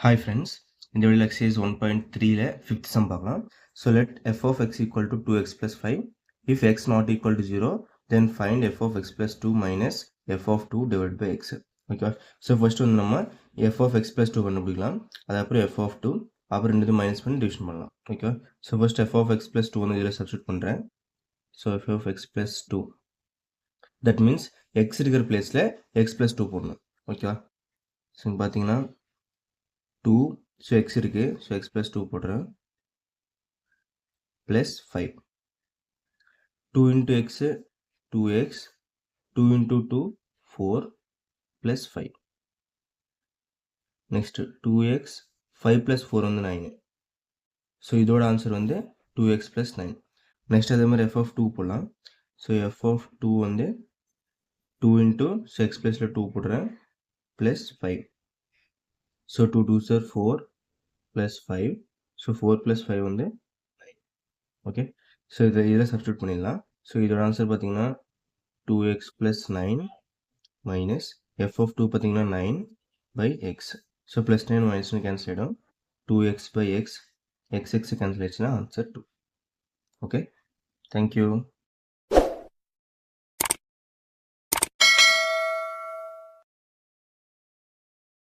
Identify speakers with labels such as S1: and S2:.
S1: Hi friends, in the video exercise 1.3 le 5th sum பார்க்கலாம். So let f of x equal to 2x plus 5. If x not equal to 0, then find f of x plus 2 minus f of 2 divided by x. Okay. So first வந்து நம்ம f of x plus 2 கண்டுபிடிக்கலாம். அது அப்புறம் f of 2 அப்புறம் ரெண்டு minus பண்ணி division பண்ணலாம். Okay. So first f of x plus 2 வந்து இதில் சப்ஸ்டிட் பண்ணுறேன். So f of x plus 2. That means x இருக்கிற பிளேஸில் x plus 2 போடணும். ஓகே. ஸோ இங்கே பார்த்தீங்கன்னா 2, so x இருக்கு, so x plus 2 போடுறேன், plus 5. 2 into x, 2x, 2 into 2, 4, plus 5. Next, 2x, 5 plus 4 வந்து 9. So இதோட ஆன்சர் வந்து 2x plus 9. Next அதே மாதிரி f of 2 போடலாம். So f of 2 வந்து 2 into, so x plusல 2 போடுறேன், plus 5. So 2 2s are 4, plus 5. So 4 plus 5 வந்து 9. Okay. So இதில் சப்ஸ்டியூட் பண்ணிடலாம். ஸோ இதோட ஆன்சர் பார்த்தீங்கன்னா 2x plus 9 minus f of 2 பார்த்தீங்கன்னா 9 by x. So plus 9 minus 9 cancel ஆகிடும். 2x by x, x cancel ஆயிடுச்சுன்னா answer 2. Okay, thank you.